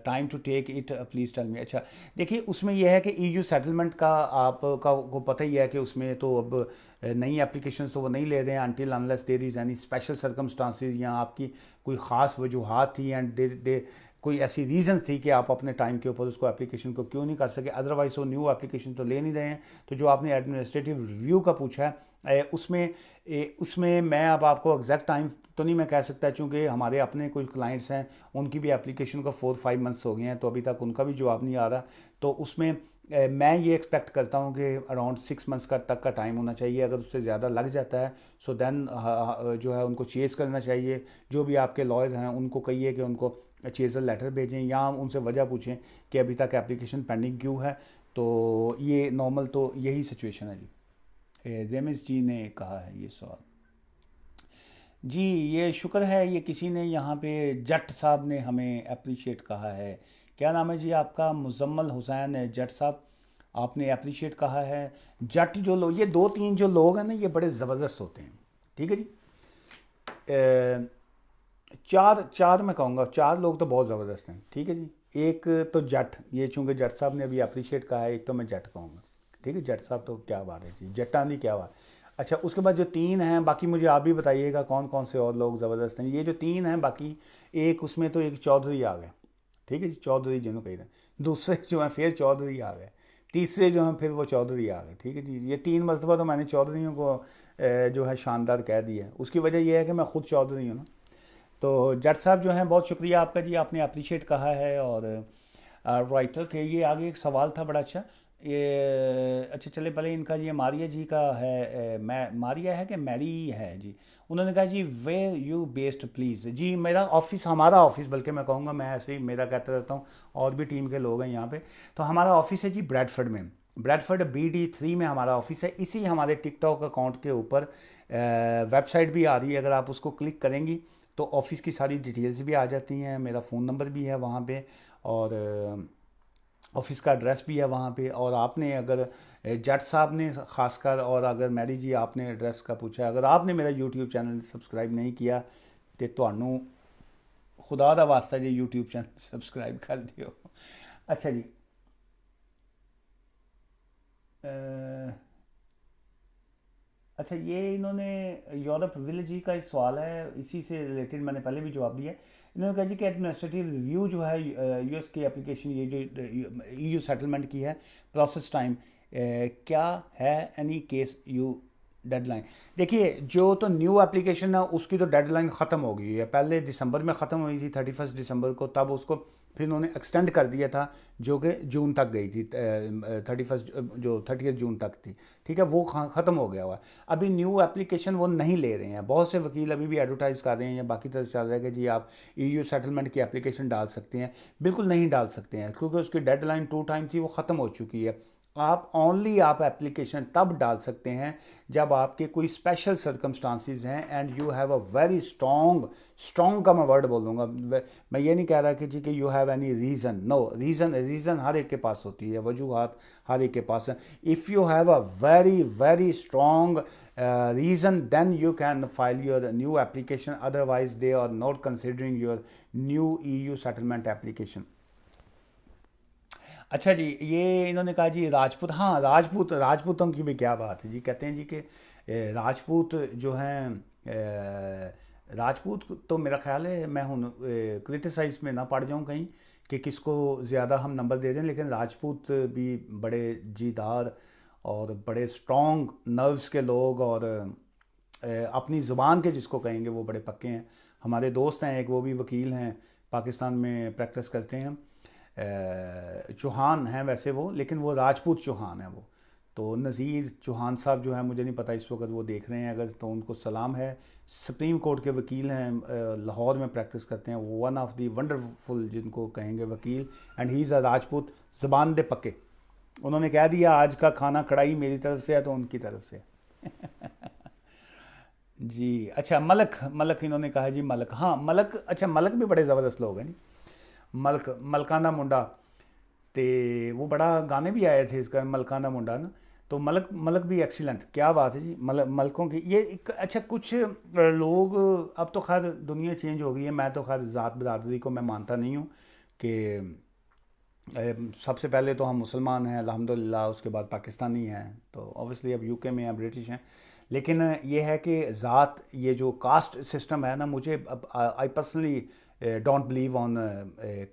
time to take it please tell me. अच्छा, देखिए उसमें यह है कि EU सेटलमेंट का आपका को पता ही है कि उसमें तो अब नई एप्लीकेशन तो वो नहीं ले रहे हैं until unless there is any special circumstances या आपकी कोई ख़ास वजूहात थी एंड दे कोई ऐसी रीज़न थी कि आप अपने टाइम के ऊपर उसको एप्लीकेशन को क्यों नहीं कर सके, अदरवाइज वो न्यू एप्लीकेशन तो ले नहीं रहे हैं। तो जो आपने एडमिनिस्ट्रेटिव रिव्यू का पूछा है उसमें मैं अब आपको एग्जैक्ट टाइम तो नहीं मैं कह सकता क्योंकि हमारे अपने कुछ क्लाइंट्स हैं उनकी भी एप्लीकेशन को 4-5 मंथ्स हो गए हैं तो अभी तक उनका भी जवाब नहीं आ रहा। तो उसमें मैं ये एक्सपेक्ट करता हूँ कि अराउंड 6 मंथ्स का तक का टाइम होना चाहिए। अगर उससे ज़्यादा लग जाता है सो देन जो है उनको चेज़ करना चाहिए। जो भी आपके लॉयर हैं उनको कहिए कि उनको चेज़र लेटर भेजें या उनसे वजह पूछें कि अभी तक एप्लीकेशन पेंडिंग क्यों है। तो ये नॉर्मल तो यही सिचुएशन है जी। जेमिस जी ने कहा है ये सवाल। जी, ये शुक्र है, ये किसी ने यहाँ पे जट साहब ने हमें अप्रिशिएट कहा है। क्या नाम है जी आपका? मुजम्मल हुसैन जट साहब, आपने अप्रिशिएट कहा है। जट जो लोग, ये 2-3 जो लोग हैं ना ये बड़े ज़बरदस्त होते हैं। ठीक है जी। चार चार मैं कहूँगा, 4 लोग तो बहुत ज़बरदस्त हैं। ठीक है जी। एक तो जट, ये चूँकि जट साहब ने अभी अप्रिशिएट कहा है, एक तो मैं जट कहूँगा। ठीक है, जट साहब तो क्या बात है जी, जट्टा नहीं क्या बात। अच्छा, उसके बाद जो 3 हैं बाकी मुझे आप भी बताइएगा कौन कौन से और लोग ज़बरदस्त हैं। ये जो 3 हैं बाकी, एक उसमें तो एक चौधरी आ गए। ठीक है जी, चौधरी जिन्हों कह रहे हैं। दूसरे जो हैं फिर चौधरी आ गए। तीसरे जो हैं फिर वो चौधरी आ गए। ठीक है जी, ये 3 मरतबा तो मैंने चौधरीयों को जो है शानदार कह दिया है। उसकी वजह यह है कि मैं खुद चौधरी हूँ ना। तो जट साहब जो हैं बहुत शुक्रिया आपका जी, आपने अप्रिशिएट कहा है। और राइटर के ये आगे एक सवाल था बड़ा अच्छा। ये अच्छा चले पहले इनका ये मारिया जी का है, मैं मारिया है कि मैरी है जी। उन्होंने कहा जी वेयर यू बेस्ड प्लीज़। जी मेरा ऑफिस, हमारा ऑफिस बल्कि मैं कहूँगा, मैं ऐसे ही मेरा कहता रहता हूँ और भी टीम के लोग हैं यहाँ पे। तो हमारा ऑफिस है जी ब्रैडफर्ड में, ब्रैडफर्ड BD3 में हमारा ऑफिस है। इसी हमारे टिकटॉक अकाउंट के ऊपर वेबसाइट भी आ रही है, अगर आप उसको क्लिक करेंगी तो ऑफिस की सारी डिटेल्स भी आ जाती हैं। मेरा फ़ोन नंबर भी है वहाँ पे और ऑफिस का एड्रेस भी है वहाँ पे। और आपने अगर जट साहब ने ख़ासकर, और अगर मैरी जी आपने एड्रेस का पूछा, अगर आपने मेरा यूट्यूब चैनल सब्सक्राइब नहीं किया तो ਤੁਹਾਨੂੰ खुदा दा वास्ता जी यूट्यूब चैनल सब्सक्राइब कर दियो। अच्छा जी। अच्छा, ये इन्होंने यूरोप विलेज जी का एक सवाल है, इसी से रिलेटेड मैंने पहले भी जवाब दिया है। इन्होंने कहा जी कि एडमिनिस्ट्रेटिव रिव्यू जो है US की एप्लीकेशन, ये जो EU सेटलमेंट की है, प्रोसेस टाइम क्या है, एनी केस यू डेडलाइन, देखिए जो तो न्यू एप्लीकेशन है उसकी तो डेडलाइन ख़त्म हो गई है, पहले दिसंबर में ख़त्म हुई थी 31 दिसंबर को, तब उसको फिर उन्होंने एक्सटेंड कर दिया था जो कि जून तक गई थी, 31 जो 30 जून तक थी, ठीक है, वो ख़त्म हो गया हुआ है। अभी न्यू एप्लीकेशन वो नहीं ले रहे हैं, बहुत से वकील अभी भी एडवर्टाइज़ कर रहे हैं या बाकी तरह चल रहा है कि जी आप EU सेटलमेंट की एप्लीकेशन डाल सकते हैं, बिल्कुल नहीं डाल सकते हैं क्योंकि उसकी डेडलाइन टू टाइम थी, वो ख़त्म हो चुकी है। आप एप्लीकेशन तब डाल सकते हैं जब आपके कोई स्पेशल सर्कमस्टांसिस हैं and you have a very strong, strong का मैं वर्ड बोलूँगा, मैं ये नहीं कह रहा कि जी कि you have any reason, no, reason हर एक के पास होती है, वजूहात हर एक के पास है। If you have a very very strong reason, then you can file your new application, otherwise they are not considering your new EU settlement application। अच्छा जी, ये इन्होंने कहा जी राजपूत, हाँ राजपूतों की भी क्या बात है जी, कहते हैं जी कि राजपूत जो हैं, राजपूत तो मेरा ख्याल है, मैं हूँ क्रिटिसाइज में ना पड़ जाऊँ कहीं कि किसको ज़्यादा हम नंबर दे दें, लेकिन राजपूत भी बड़े जीदार और बड़े स्ट्रॉन्ग नर्व्स के लोग और अपनी ज़ुबान के जिसको कहेंगे वो बड़े पक्के हैं। हमारे दोस्त हैं एक, वो भी वकील हैं, पाकिस्तान में प्रैक्टिस करते हैं, चौहान हैं वैसे वो, लेकिन वो राजपूत चौहान है वो। तो नज़ीर चौहान साहब जो है, मुझे नहीं पता इस वक्त वो देख रहे हैं अगर, तो उनको सलाम है, सुप्रीम कोर्ट के वकील हैं, लाहौर में प्रैक्टिस करते हैं, वो वन ऑफ दी वंडरफुल जिनको कहेंगे वकील, and he is a Rajput, ज़बान दे पक्के। उन्होंने कह दिया आज का खाना कढ़ाई मेरी तरफ से है तो उनकी तरफ से। जी अच्छा, मलक मलक इन्होंने कहा जी, मलक, हाँ मलक, अच्छा मलक भी बड़े ज़बरदस्त लोग हैं जी। मलक, मलकाना मुंडा, ते वो बड़ा गाने भी आए थे इसका, मलकाना मुंडा ना, तो मलक मलक भी एक्सीलेंट, क्या बात है जी, मलकों की ये एक, अच्छा कुछ लोग, अब तो खैर दुनिया चेंज हो गई है, मैं तो खैर ज़ात बरादरी को मैं मानता नहीं हूँ कि सबसे पहले तो हम मुसलमान हैं अल्हम्दुलिल्लाह, उसके बाद पाकिस्तानी हैं, तो ऑब्वियसली अब यूके में हैं, ब्रिटिश हैं, लेकिन ये है कि ज़ात, ये जो कास्ट सिस्टम है ना, मुझे I personally don't believe on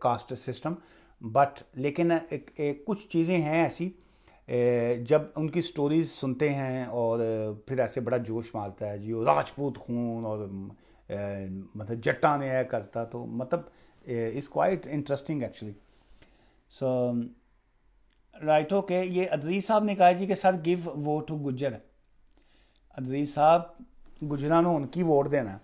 caste system, but लेकिन कुछ चीज़ें हैं ऐसी, जब उनकी स्टोरीज सुनते हैं और फिर ऐसे बड़ा जोश मारता है जी, वो राजपूत खून और मतलब जट्टा ने करता, तो मतलब is quite interesting actually. So right, okay, ये अदरीस साहब ने कहा जी कि sir give vote to Gujjar. Idrees साहब, गुजरां ਨੂੰ उनकी वोट देना।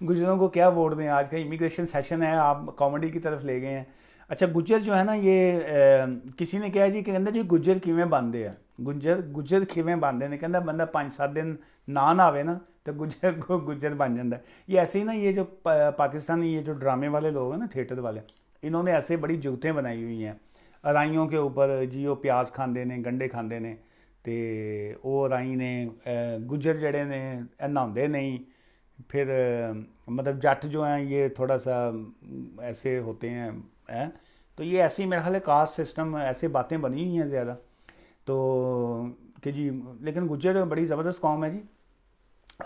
गुजरों को क्या वोट दें, आज का इमिग्रेशन सेशन है, आप कॉमेडी की तरफ ले गए हैं। अच्छा गुज्जर जो है ना, ये किसी ने कहा जी कि कहता जी गुज्जर किवें बनते हैं, गुज्जर किवें बनते हैं, कहता बंदा 5-7 दिन ना नहावे ना तो गुज्जर को गुज्जर बन जाता है। ये ऐसे ही ना, ये जो पाकिस्तानी ये जो ड्रामे वाले लोग हैं ना, थिएटर वाले, इन्होंने ऐसे बड़ी जुगतें बनाई हुई हैं अराइयों के ऊपर जी, वो प्याज खाते ने, गंढे खाते ने, तो वो अराई ने गुज्जर जड़े ने नहाते नहीं, फिर मतलब जट जो हैं ये थोड़ा सा ऐसे होते हैं, तो ये ऐसी मेरा ख्याल है कास्ट सिस्टम, ऐसे बातें बनी हुई हैं ज़्यादा, तो कि जी, लेकिन गुज्जर बड़ी ज़बरदस्त कौम है जी,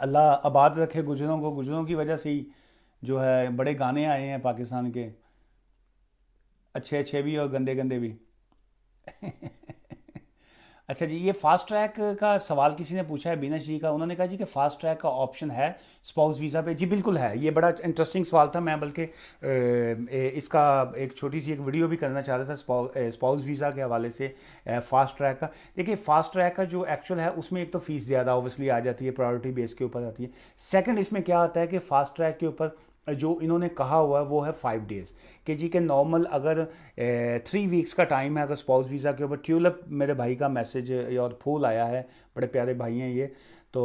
अल्लाह आबाद रखे गुजरों को, गुजरों की वजह से ही जो है बड़े गाने आए हैं पाकिस्तान के, अच्छे अच्छे भी और गंदे गंदे भी। अच्छा जी, ये फास्ट ट्रैक का सवाल किसी ने पूछा है, बीना जी का, उन्होंने कहा जी कि फास्ट ट्रैक का ऑप्शन है स्पाउस वीज़ा पे, जी बिल्कुल है, ये बड़ा इंटरेस्टिंग सवाल था, मैं बल्कि इसका एक छोटी सी एक वीडियो भी करना चाह रहा था स्पाउस वीज़ा के हवाले से, फास्ट ट्रैक का। देखिए फास्ट ट्रैक का जो एक्चुअल है उसमें एक तो फ़ीस ज़्यादा ओबियसली आ जाती है, प्रायोरिटी बेस के ऊपर आती है। सेकंड, इसमें क्या आता है कि फास्ट ट्रैक के ऊपर जो इन्होंने कहा हुआ है वो है 5 डेज़, कि जी के नॉर्मल अगर 3 वीक्स का टाइम है अगर स्पाउस वीज़ा के ऊपर। ट्यूलिप मेरे भाई का मैसेज और फूल आया है, बड़े प्यारे भाई हैं ये, तो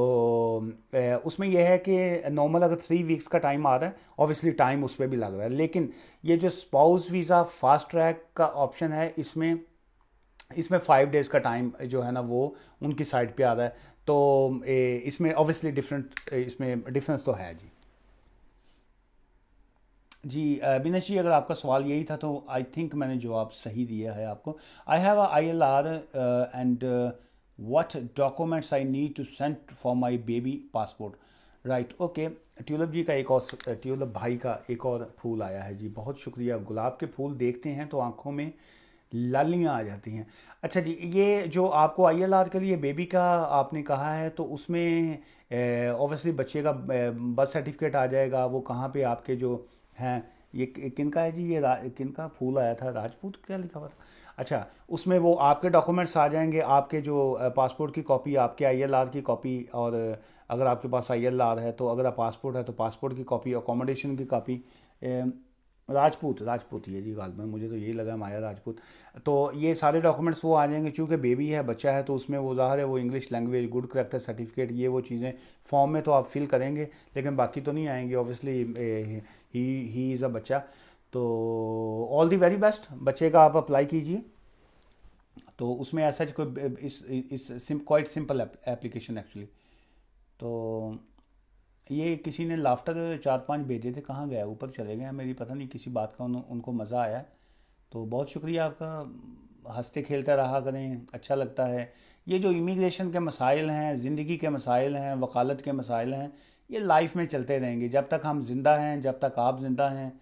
उसमें यह है कि नॉर्मल अगर 3 वीक्स का टाइम आ रहा है, ऑब्वियसली टाइम उस पर भी लग रहा है, लेकिन ये जो स्पाउस वीज़ा फास्ट ट्रैक का ऑप्शन है, इसमें इसमें 5 डेज़ का टाइम जो है ना वो उनकी साइड पे आ रहा है, तो इसमें ऑब्वियसली डिफरेंट, इसमें डिफरेंस तो है जी। जी बिनेश जी, अगर आपका सवाल यही था तो आई थिंक मैंने जवाब सही दिया है आपको। I have ILR and what documents I need to send for my baby passport. Right, okay, Tulip ji का एक और, ट्यूलिप भाई का एक और फूल आया है जी, बहुत शुक्रिया। गुलाब के फूल देखते हैं तो आंखों में लालियाँ आ जाती हैं। अच्छा जी, ये जो आपको ILR के लिए बेबी का आपने कहा है, तो उसमें ऑब्वियसली बच्चे का बर्थ सर्टिफिकेट आ जाएगा। वो कहाँ पे आपके जो हैं, ये किनका है जी, ये किनका फूल आया था, राजपूत क्या लिखा हुआ था? अच्छा, उसमें वो आपके डॉक्यूमेंट्स आ जाएंगे, आपके जो पासपोर्ट की कॉपी, आपके ILR की कॉपी, और अगर आपके पास ILR है तो, अगर आप पासपोर्ट है तो पासपोर्ट की कॉपी, अकोमोडेशन की कॉपी। राजपूत, राजपूत ही है जी गाल में, मुझे तो यही लगा माया राजपूत। तो ये सारे डॉक्यूमेंट्स वो आ जाएंगे, चूँकि बेबी है, बच्चा है, तो उसमें वो ज़ाहिर है वो English language, good character certificate, ये वो चीज़ें फॉर्म में तो आप फिल करेंगे, लेकिन बाकी तो नहीं आएंगे ऑब्वियसली। ही इज़ अ बच्चा। तो ऑल दी वेरी बेस्ट, बच्चे का आप अप्लाई कीजिए। तो उसमें ऐसा कोई इस क्वाइट सिंपल एप्लीकेशन एक्चुअली। तो ये किसी ने लाफ्टर 4-5 भेजे थे, कहाँ गया, ऊपर चले गए हैं, मेरी पता नहीं किसी बात का उनको मज़ा आया। तो बहुत शुक्रिया आपका, हंसते खेलते रहा करें, अच्छा लगता है। ये जो इमिग्रेशन के मसाइल हैं, ज़िंदगी के मसाइल हैं, वकालत के मसाइल हैं, ये लाइफ में चलते रहेंगे, जब तक हम जिंदा हैं, जब तक आप जिंदा हैं,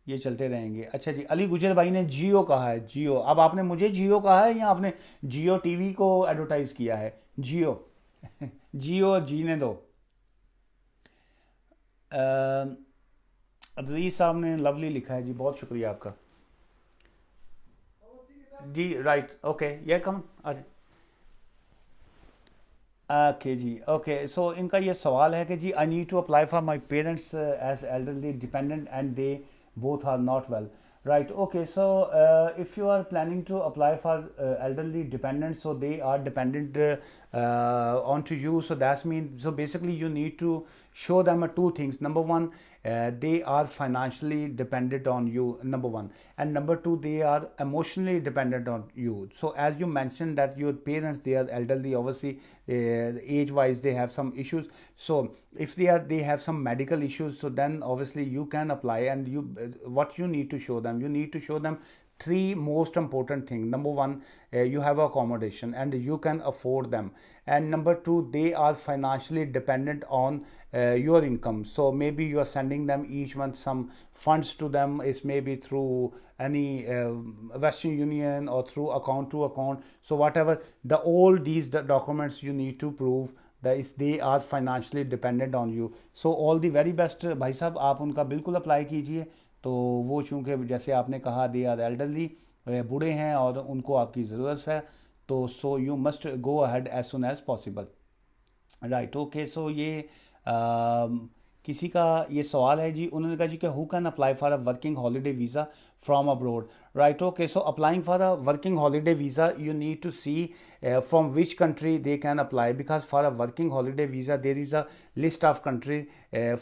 ये चलते रहेंगे। अच्छा जी, अली गुजर भाई ने जियो कहा है, जियो। अब आपने मुझे जियो कहा है या आपने जियो टीवी को एडवर्टाइज किया है? जियो। जियो जीने दो। रईस साहब ने लवली लिखा है जी, बहुत शुक्रिया आपका जी। राइट, ओके, ये कम अच्छा। ओके जी, ओके, सो इनका ये सवाल है कि जी, I need to apply for my parents as elderly dependent and they both are not well. Right, okay, so if you are planning to apply for elderly dependents, so they are dependent onto you, so that's mean, so basically you need to show them two things. Number one, they are financially dependent on you, number one, and number two, they are emotionally dependent on you. So as you mentioned that your parents, they are elderly, obviously age wise they have some issues. So if they have some medical issues, so then obviously you can apply, and you what you need to show them, you need to show them three most important things. Number one, you have accommodation and you can afford them, and number two, they are financially dependent on your income. So maybe you are sending them each month some funds to them, is maybe through any Western Union or through account to account. So whatever the all these documents you need to prove that is they are financially dependent on you. So all the very best भाई साहब, आप उनका बिल्कुल apply कीजिए। तो वो चूँकि जैसे आपने कहा दे आर एल्डरली, बूढ़े हैं और उनको आपकी ज़रूरत है, तो so you must go ahead as soon as possible. Right, okay, so ये किसी का ये सवाल है जी, उन्होंने कहा जी कि who can apply for a working holiday visa from abroad. Right, okay, so applying for a working holiday visa you need to see from which country they can apply, because for a working holiday visa there is a list of country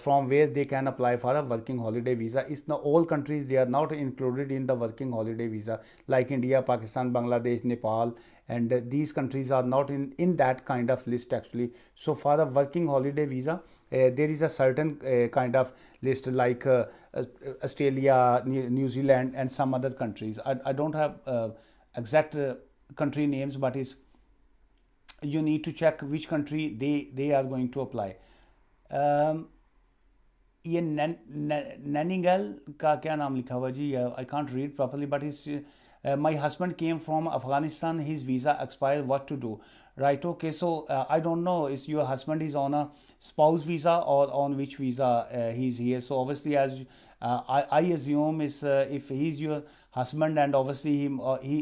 from where they can apply for a working holiday visa. It's not all countries, they are not included in the working holiday visa, like India, Pakistan, Bangladesh, Nepal, and these countries are not in that kind of list actually. So for a working holiday visa there is a certain kind of list, like uh, Australia, New Zealand, and some other countries. I don't have exact country names, but is you need to check which country they are going to apply. um, ये नैनीगल का क्या नाम लिखा हुआ जी, I can't read properly, but is my husband came from Afghanistan, his visa expire, what to do? Right, okay, so I don't know, is your husband is on a spouse visa or on which visa he's here? So obviously, as I assume is if he's your husband, and obviously he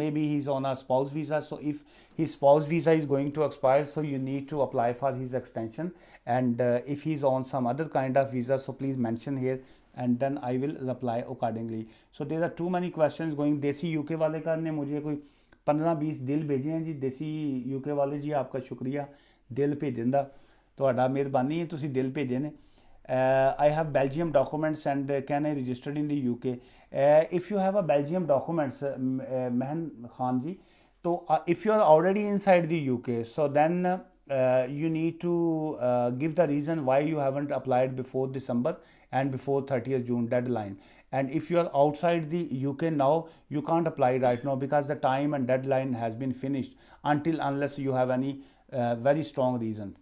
maybe he's on a spouse visa, so if his spouse visa is going to expire, so you need to apply for his extension. And if he's on some other kind of visa, so please mention here, and then I will reply accordingly. So there are too many questions going. देसी UK वाले का ने मुझे कोई 15-20 ਦਿਲ भेजे हैं जी, देसी यूके वाले जी, आपका शुक्रिया ਦਿਲ ਭੇਜਣ ਦਾ, ਤੁਹਾਡਾ ਮਿਹਰਬਾਨੀ ਹੈ, ਤੁਸੀਂ ਦਿਲ ਭੇਜੇ ਨੇ। I have Belgium documents and can I registered in the UK? If you have a Belgium documents, Mehan Khan ji, so if you are already inside the UK, so then you need to give the reason why you haven't applied before December and before 30th June deadline. And if you are outside the UK now, you can't apply right now because the time and deadline has been finished, unless you have any very strong reason.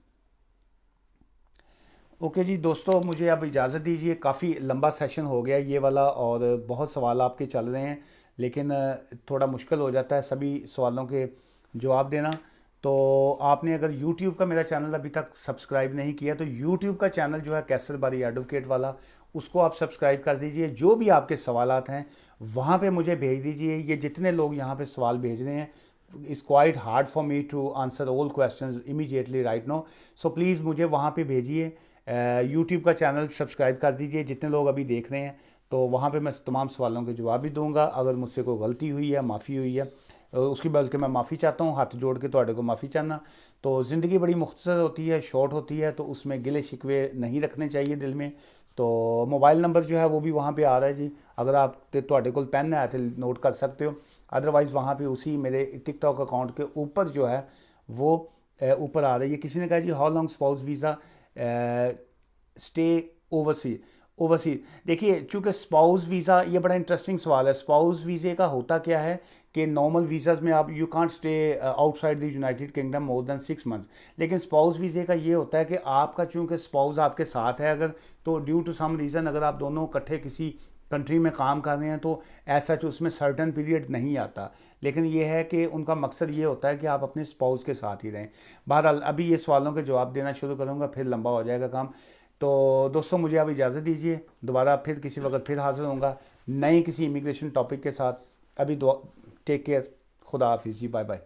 Okay जी दोस्तों, मुझे अब इजाज़त दीजिए, काफ़ी लंबा session हो गया ये वाला और बहुत सवाल आपके चल रहे हैं, लेकिन थोड़ा मुश्किल हो जाता है सभी सवालों के जवाब देना। तो आपने अगर YouTube का मेरा चैनल अभी तक सब्सक्राइब नहीं किया तो YouTube का चैनल जो है कैसर बारी एडवोकेट वाला, उसको आप सब्सक्राइब कर दीजिए। जो भी आपके सवालात हैं वहाँ पे मुझे भेज दीजिए। ये जितने लोग यहाँ पे सवाल भेज रहे हैं, it's quite hard for me to answer all questions immediately right now. So please मुझे वहाँ पे भेजिए। यूट्यूब का चैनल सब्सक्राइब कर दीजिए जितने लोग अभी देख रहे हैं, तो वहाँ पे मैं तमाम सवालों के जवाब भी दूंगा। अगर मुझसे कोई गलती हुई है, माफ़ी हुई है, उसकी बल्कि मैं माफ़ी चाहता हूँ, हाथ जोड़ के थोड़े को माफ़ी चाहना। तो ज़िंदगी बड़ी मुख्तसर होती है, शॉर्ट होती है, तो उसमें गिले शिकवे नहीं रखने चाहिए दिल में। तो मोबाइल नंबर जो है वो भी वहाँ पे आ रहा है जी। अगर आप थोड़े को पेन है तो नोट कर सकते हो। अदरवाइज़ वहाँ पे उसी मेरे टिकटॉक अकाउंट के ऊपर जो है वो ऊपर आ रही है। किसी ने कहा जी how long spouse visa stay oversea oversea. देखिए, चूंकि स्पाउस वीज़ा ये बड़ा इंटरेस्टिंग सवाल है। स्पाउस वीज़े का होता क्या है कि नॉर्मल वीज़ाज में आप you can't stay outside the United kingdom more than 6 months. लेकिन स्पाउस वीज़े का ये होता है कि आपका चूंकि स्पाउस आपके साथ है अगर, तो ड्यू टू सम रीज़न अगर आप दोनों इकट्ठे किसी कंट्री में काम कर रहे हैं तो ऐसा जो उसमें सर्टन पीरियड नहीं आता। लेकिन ये है कि उनका मकसद ये होता है कि आप अपने स्पाउस के साथ ही रहें। बहरहाल अभी ये सवालों के जवाब देना शुरू करूँगा, फिर लंबा हो जाएगा काम। तो दोस्तों मुझे अब इजाज़त दीजिए, दोबारा फिर किसी वक्त फिर हाजिर होऊंगा नए किसी इमिग्रेशन टॉपिक के साथ। अभी दुआ, टेक केयर, खुदा हाफिज़ जी, बाय बाय।